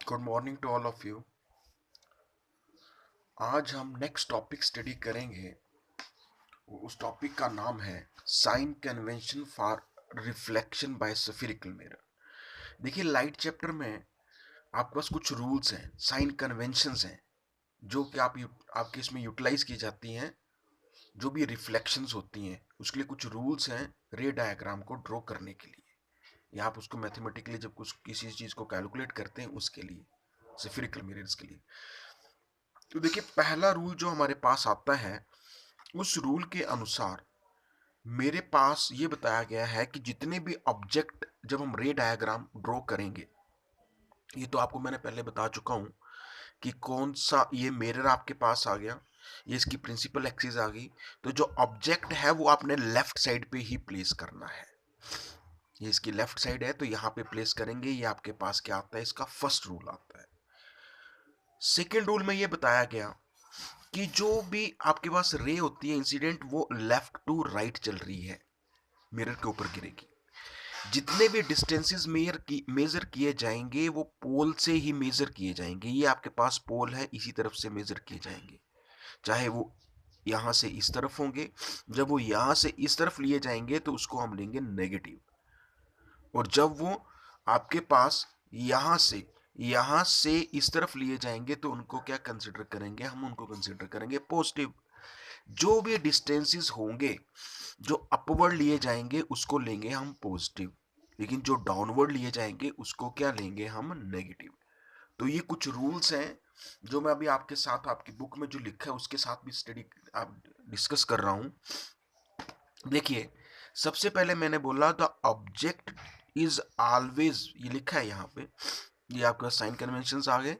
Good morning to all of you. आज हम next topic study करेंगे। उस टॉपिक का नाम है sign convention for reflection by spherical mirror. देखिए, लाइट चैप्टर में आपके पास कुछ रूल्स हैं, साइन कन्वेंशंस हैं, जो कि आपके इसमें यूटिलाइज की जाती हैं। जो भी रिफ्लेक्शंस होती हैं उसके लिए कुछ रूल्स हैं रे डायग्राम को ड्रॉ करने के लिए, या आप उसको मैथमेटिकली जब कुछ किसी चीज़ को कैलकुलेट करते हैं उसके लिए, स्फेरिकल मिरर्स के लिए। तो देखिए, पहला रूल जो हमारे पास आता है, उस रूल के अनुसार मेरे पास ये बताया गया है कि जितने भी ऑब्जेक्ट जब हम रे डायग्राम ड्रॉ करेंगे, ये तो आपको मैंने पहले बता चुका हूं कि कौन सा, ये मिरर आपके पास आ गया, ये इसकी प्रिंसिपल एक्सिस आ गई, तो जो ऑब्जेक्ट है वो आपने लेफ्ट साइड पे ही प्लेस करना है। ये इसकी लेफ्ट साइड है तो यहाँ पे प्लेस करेंगे। ये आपके पास क्या आता है, इसका फर्स्ट रूल आता है। सेकेंड रूल में ये बताया गया कि जो भी आपके पास रे होती है इंसिडेंट, वो लेफ्ट टू राइट चल रही है, मिरर के ऊपर गिरेगी। जितने भी डिस्टेंसेस मेजर किए जाएंगे वो पोल से ही मेजर किए जाएंगे। ये आपके पास पोल है, इसी तरफ से मेजर किए जाएंगे, चाहे वो यहां से इस तरफ होंगे। जब वो यहां से इस तरफ लिए जाएंगे तो उसको हम लेंगे नेगेटिव, और जब वो आपके पास यहां से इस तरफ लिए जाएंगे तो उनको क्या कंसिडर करेंगे, हम उनको कंसिडर करेंगे पॉजिटिव। जो भी डिस्टेंसेस होंगे जो अपवर्ड लिए जाएंगे उसको लेंगे हम पॉजिटिव, लेकिन जो डाउनवर्ड लिए जाएंगे उसको क्या लेंगे हम, नेगेटिव। तो ये कुछ रूल्स हैं जो मैं अभी आपके साथ आपकी बुक में जो लिखा है उसके साथ भी स्टडी आप डिस्कस कर रहा हूं। देखिए, सबसे पहले मैंने बोला द ऑब्जेक्ट इज ऑलवेज, ये लिखा है यहाँ पे, ये आपका साइन कन्वेंशन आ गए।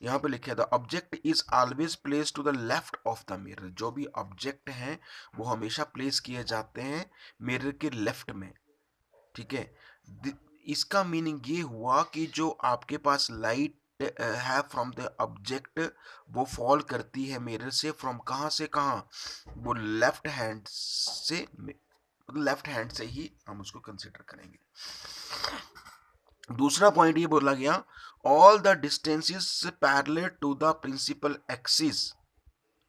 यहाँ पे लिखा है the object is always place to the left of the mirror. जो भी ऑब्जेक्ट हैं वो हमेशा प्लेस किए जाते हैं मिरर के लेफ्ट में, ठीक है। इसका मीनिंग ये हुआ कि जो आपके पास लाइट है फ्रॉम द ऑब्जेक्ट, वो फॉल करती है मिरर से, फ्रॉम कहाँ से कहाँ, वो लेफ्ट हैंड से, लेफ्ट हैंड से ही हम उसको कंसिडर करेंगे। दूसरा पॉइंट ये बोला गया, all the distances parallel to the principal axis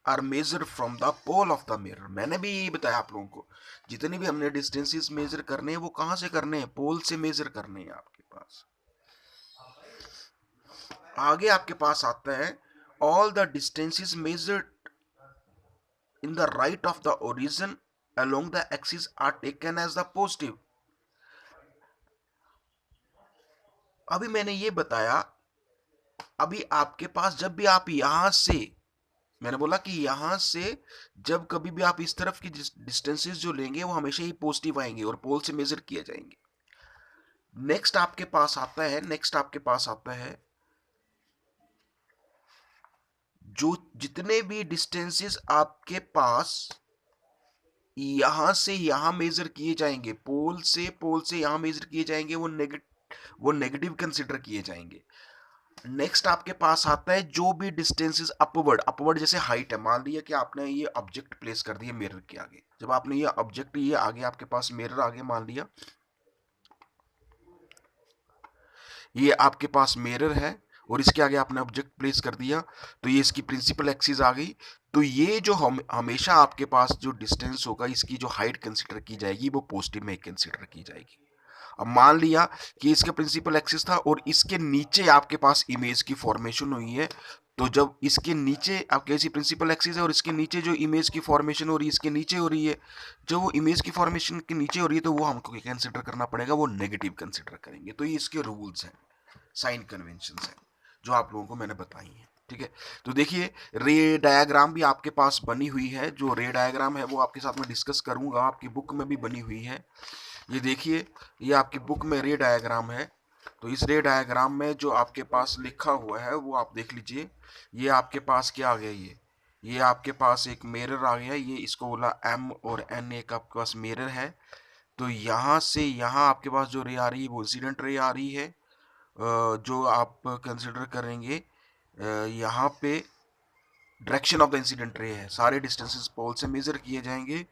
are measure from the pole of the mirror. मैंने भी यही बताया आप लोगों को, जितने भी हमने डिस्टेंसेस मेजर करने हैं वो कहां से करने हैं, पोल से मेजर करने हैं आपके पास। आगे आपके पास आता है, all the distances measured in the right of the origin along the axis are taken as the positive। अभी मैंने ये बताया, अभी आपके पास जब भी आप यहां से, मैंने बोला कि यहां से जब कभी भी आप इस तरफ की डिस्टेंसेस जो लेंगे वो हमेशा ही पॉजिटिव आएंगे और पोल से मेजर किए जाएंगे। नेक्स्ट आपके पास आता है जो जितने भी डिस्टेंसेस आपके पास यहां से यहां मेजर किए जाएंगे, पोल से यहां मेजर किए जाएंगे, वो नेगेटिव कंसिडर किए जाएंगे। नेक्स्ट आपके पास आता है जो भी डिस्टेंसेस अपवर्ड जैसे हाइट है। मान लिया कि आपने ये ऑब्जेक्ट प्लेस कर दिया मिरर के आगे, जब आपने ये ऑब्जेक्ट, ये आगे आपके पास मिरर आगे, मान लिया ये आपके पास मिरर है और इसके आगे आपने ऑब्जेक्ट प्लेस कर दिया, तो ये इसकी प्रिंसिपल एक्सिस आ गई। तो ये जो हम हमेशा आपके पास जो डिस्टेंस होगा, इसकी जो हाइट कंसिडर की जाएगी वो पॉजिटिव में कंसिडर की जाएगी। अब मान लिया कि इसका प्रिंसिपल एक्सिस था और इसके नीचे आपके पास इमेज की फॉर्मेशन हुई है, तो जब इसके नीचे आपके ऐसी प्रिंसिपल एक्सिस है और इसके नीचे जो इमेज की फॉर्मेशन हो रही है, इसके नीचे हो रही है, जो वो इमेज की फॉर्मेशन के नीचे हो रही है, तो वो हमको कंसिडर करना पड़ेगा, वो नेगेटिव कंसिडर करेंगे। तो ये इसके रूल्स हैं, साइन कन्वेंशन है जो आप लोगों को मैंने बताई है, ठीक है। तो देखिए, रे डायग्राम भी आपके पास बनी हुई है। जो रे डायग्राम है वो आपके साथ में डिस्कस करूंगा, आपकी बुक में भी बनी हुई है। ये देखिए, ये आपकी बुक में रे डायग्राम है। तो इस रे डायग्राम में जो आपके पास लिखा हुआ है वो आप देख लीजिए। ये आपके पास क्या आ गया, ये आपके पास एक मिरर आ गया, ये इसको बोला एम और एन, एक आपके पास मिरर है। तो यहाँ से यहाँ आपके पास जो रे आ रही है वो इंसिडेंट रे आ रही है, जो आप कंसिडर करेंगे यहाँ पे direction of the incident ray है। सारे डिस्टेंसेस पोल से मेजर किए जाएंगे,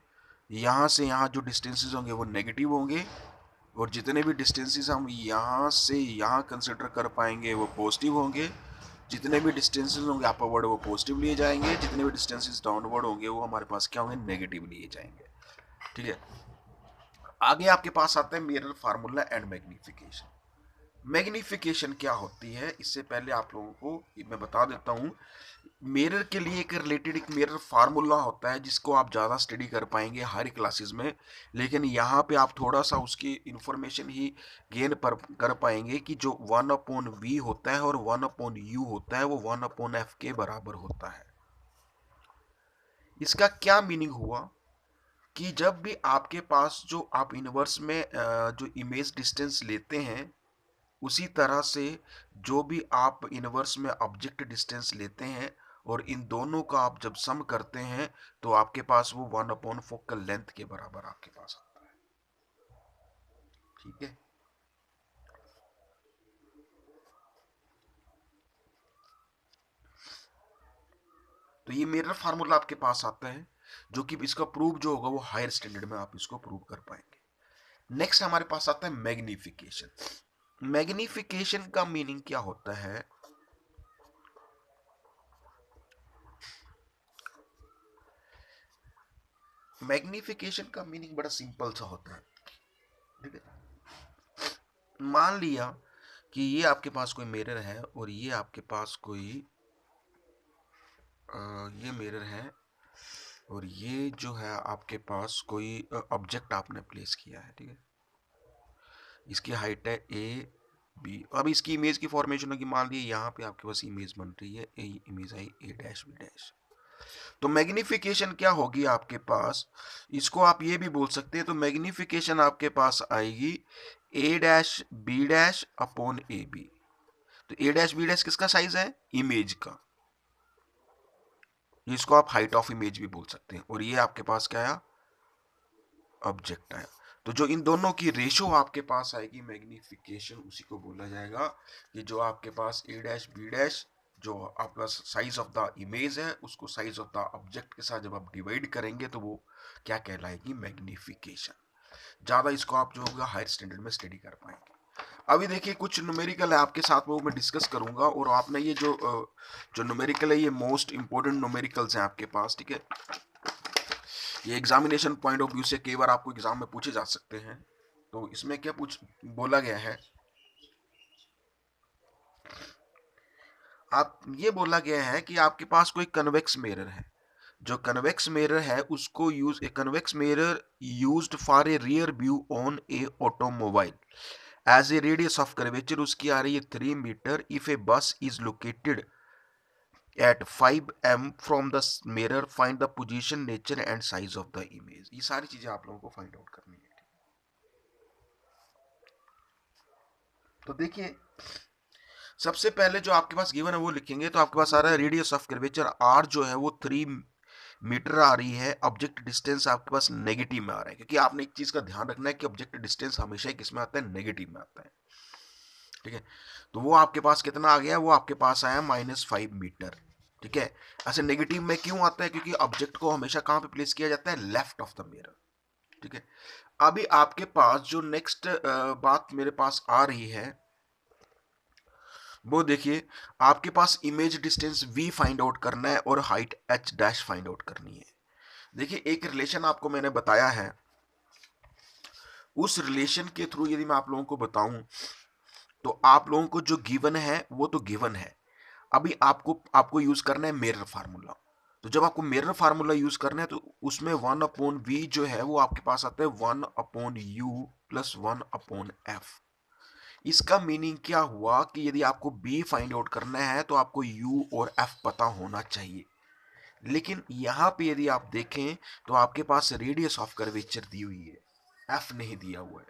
यहाँ से यहाँ जो डिस्टेंसेस होंगे वो नेगेटिव होंगे, और जितने भी डिस्टेंसेस हम यहाँ से यहाँ कंसिडर कर पाएंगे वो पॉजिटिव होंगे, जितने भी डिस्टेंसेस होंगे अपवर्ड वो पॉजिटिव लिए जाएंगे, जितने भी डिस्टेंसेस डाउनवर्ड होंगे वो हमारे पास क्या होंगे, नेगेटिव लिए जाएंगे। ठीक है, आगे आपके पास आता है mirror formula and magnification. Magnification क्या होती है, इससे पहले आप लोगों को मैं बता देता हूँ। मिरर के लिए एक रिलेटेड एक मिरर फार्मूला होता है जिसको आप ज़्यादा स्टडी कर पाएंगे हर क्लासेस में, लेकिन यहाँ पे आप थोड़ा सा उसकी इंफॉर्मेशन ही गेन कर पाएंगे कि जो 1/v होता है और 1/u होता है वो 1/f के बराबर होता है। इसका क्या मीनिंग हुआ कि जब भी आपके पास जो आप इनवर्स में जो इमेज डिस्टेंस लेते हैं, उसी तरह से जो भी आप इनवर्स में ऑब्जेक्ट डिस्टेंस लेते हैं और इन दोनों का आप जब सम करते हैं तो आपके पास वो 1/फोकल लेंथ के बराबर आपके पास आता है। ठीक है, तो ये मिरर फार्मूला आपके पास आता है, जो कि इसका प्रूफ जो होगा वो हायर स्टैंडर्ड में आप इसको प्रूव कर पाएंगे। नेक्स्ट हमारे पास आता है मैग्निफिकेशन। मैग्निफिकेशन का मीनिंग क्या होता है, मैग्निफिकेशन का मीनिंग बड़ा सिंपल सा होता है। ठीक है, मान लिया कि ये आपके पास कोई मिरर है और ये आपके पास कोई ये मिरर है और ये जो है आपके पास कोई ऑब्जेक्ट आपने प्लेस किया है। ठीक है, इसकी हाइट है ए बी। अब इसकी इमेज की फॉर्मेशन होगी, मान लीजिए यहाँ पे आपके पास इमेज बन रही है, ए image I A dash B dash. तो मैग्निफिकेशन क्या होगी आपके पास, इसको आप ये भी बोल सकते हैं, तो मैग्निफिकेशन आपके पास आएगी A dash B dash upon A B. तो ए डैश बी डैश किसका साइज है, इमेज का, जिसको आप हाइट ऑफ इमेज भी बोल सकते हैं, और ये आपके पास क्या आया, ऑब्जेक्ट आया। तो जो इन दोनों की रेशो आपके पास आएगी मैग्निफिकेशन, उसी को बोला जाएगा कि जो आपके पास ए डैश बी डैश जो आपका साइज ऑफ द इमेज है उसको साइज ऑफ द ऑब्जेक्ट के साथ जब आप डिवाइड करेंगे तो वो क्या कहलाएगी, मैग्निफिकेशन। ज़्यादा इसको आप जो होगा हायर स्टैंडर्ड में स्टडी कर पाएंगे। अभी देखिए कुछ न्यूमेरिकल है आपके साथ, वो मैं डिस्कस करूंगा, और आपने ये जो न्यूमेरिकल है ये मोस्ट इंपॉर्टेंट न्यूमेरिकल्स हैं आपके पास। ठीक है, ये एग्जामिनेशन पॉइंट ऑफ व्यू से कई बार आपको एग्जाम में पूछे जा सकते हैं। तो इसमें क्या बोला गया है, आप ये बोला गया है कि आपके पास कोई कन्वेक्स मिरर है, जो कन्वेक्स मिरर है उसको use a convex mirror used for a rear view on a automobile as a radius of curvature उसकी आ रही है 3 metre if a bus is located at 5 m from the mirror, find the position nature and size of the image. ये सारी चीजें आप लोगों को फाइंड आउट करनी है। तो देखिए सबसे पहले जो आपके पास गिवन है वो लिखेंगे, तो आपके पास आ रहा है रेडियस ऑफ कर्वेचर आर जो है वो 3 मीटर आ रही है, ऑब्जेक्ट डिस्टेंस आपके पास नेगेटिव में आ रहा है, क्योंकि आपने एक चीज का ध्यान रखना है कि ऑब्जेक्ट डिस्टेंस हमेशा किस में आता है, नेगेटिव में आता है। ठीक है, तो वो आपके पास कितना आ गया, वो आपके पास आया -5 मीटर। ठीक है, ऐसे नेगेटिव में क्यों आता है, क्योंकि ऑब्जेक्ट को हमेशा कहां पे प्लेस किया जाता है, लेफ्ट ऑफ द मिरर। ठीक है, अभी आपके पास जो नेक्स्ट बात मेरे पास आ रही है वो देखिए, आपके पास image distance v find out करना है और height h dash find out करनी है। देखिए एक रिलेशन आपको मैंने बताया है, उस रिलेशन के थ्रू यदि मैं आप लोगों को बताऊं तो आप लोगों को जो गिवन है वो तो गिवन है, अभी आपको यूज करना है मिरर फार्मूला। तो जब आपको मिरर फार्मूला यूज करना है तो उसमें 1/v जो है वो आपके पास आता है 1/u प्लस 1/f। इसका मीनिंग क्या हुआ कि यदि आपको b फाइंड आउट करना है तो आपको u और f पता होना चाहिए, लेकिन यहां पे यदि आप देखें तो आपके पास रेडियस ऑफ कर्वेचर दी हुई है, f नहीं दिया हुआ है।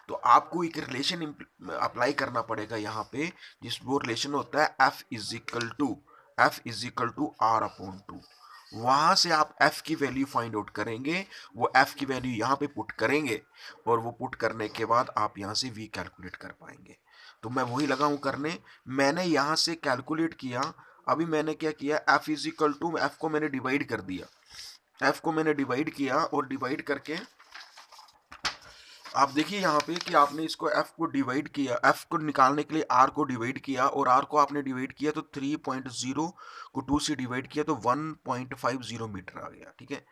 तो आपको एक रिलेशन अप्लाई करना पड़ेगा यहाँ पे, जिस वो रिलेशन होता है f is equal to r/2। वहां से आप f की वैल्यू फाइंड आउट करेंगे, वो f की वैल्यू यहाँ पे पुट करेंगे और वो पुट करने के बाद आप यहाँ से v कैलकुलेट कर पाएंगे। तो मैं वही लगा हूं करने, मैंने यहाँ से कैलकुलेट किया। अभी मैंने क्या किया, f को मैंने डिवाइड कर दिया, f को मैंने डिवाइड किया और डिवाइड करके आप देखिए यहाँ पे कि आपने इसको f को डिवाइड किया, f को निकालने के लिए r को डिवाइड किया, और r को आपने डिवाइड किया तो 3.0 को 2 से डिवाइड किया तो 1.50 मीटर आ गया। ठीक है,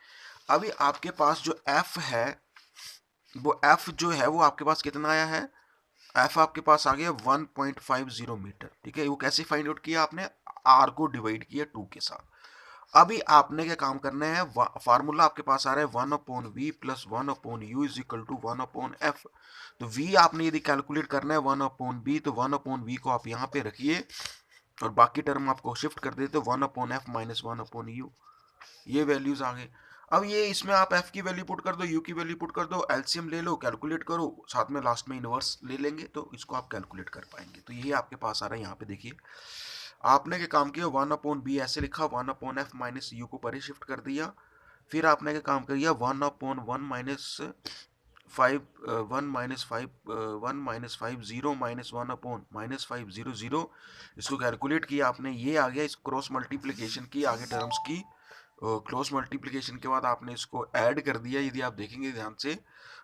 अभी आपके पास जो f है, वो f जो है वो आपके पास कितना आया है, f आपके पास आ गया 1.50 मीटर। ठीक है, वो कैसे फाइंड आउट किया आपने, r को डिवाइड किया 2 के साथ। अभी आपने क्या काम करना है, फार्मूला आपके पास आ रहा है 1/v plus 1/u is equal to 1/f। तो v आपने यदि कैलकुलेट करना है 1/b, तो 1/v को आप यहाँ पे रखिए और बाकी टर्म आपको शिफ्ट कर देते 1/f माइनस 1/u, ये वैल्यूज आ गए। अब ये इसमें आप f की वैल्यू पुट कर दो, u की वैल्यू पुट कर दो, एलसीएम ले लो, कैलकुलेट करो, साथ में लास्ट में इनवर्स ले लेंगे तो इसको आप कैलकुलेट कर पाएंगे। तो यही आपके पास आ रहा है। यहाँ पे देखिए आपने क्या काम किया, 1/b ऐसे लिखा, 1/f माइनस यू को परे शिफ्ट कर दिया, फिर आपने क्या काम किया, 1/1 माइनस 5 0 माइनस 1/-500, इसको कैलकुलेट किया आपने, ये आ गया। इस क्रॉस मल्टीप्लीकेशन की आगे टर्म्स की, क्रॉस मल्टीप्लीकेशन के बाद आपने इसको ऐड कर दिया। यदि आप देखेंगे ध्यान से,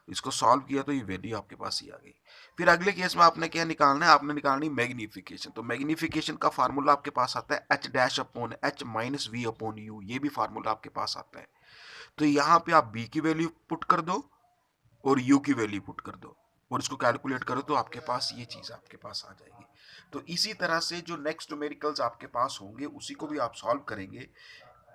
इसको सॉल्व किया तो ये वैल्यू आपके पास ही आ गई। फिर अगले केस में आपने क्या निकालना है, आपने निकालनी मैग्निफिकेशन। तो मैग्निफिकेशन का फार्मूला आपके पास आता है h dash upon h minus v upon you, ये भी फार्मूला आपके पास आता है। तो यहाँ पे आप b की वैल्यू पुट कर दो और u की वैल्यू पुट कर दो और इसको कैलकुलेट करो तो आपके पास ये चीज आपके पास आ जाएगी। तो इसी तरह से जो नेक्स्ट न्यूमेरिकल्स आपके पास होंगे उसी को भी आप सॉल्व करेंगे।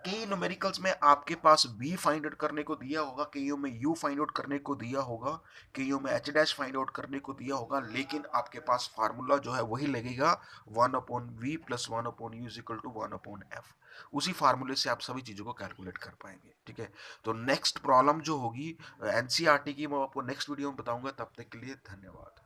कई न्यूमेरिकल्स में आपके पास b फाइंड आउट करने को दिया होगा, कईयों में u फाइंड आउट करने को दिया होगा, कईयों में h डैश फाइंड आउट करने को दिया होगा, लेकिन आपके पास फार्मूला जो है वही लगेगा 1/v plus 1/u is equal to 1/f। उसी फार्मूले से आप सभी चीजों को कैलकुलेट कर पाएंगे। ठीक है, तो नेक्स्ट प्रॉब्लम जो होगी एनसीईआरटी की, मैं आपको नेक्स्ट वीडियो में बताऊंगा। तब तक के लिए धन्यवाद।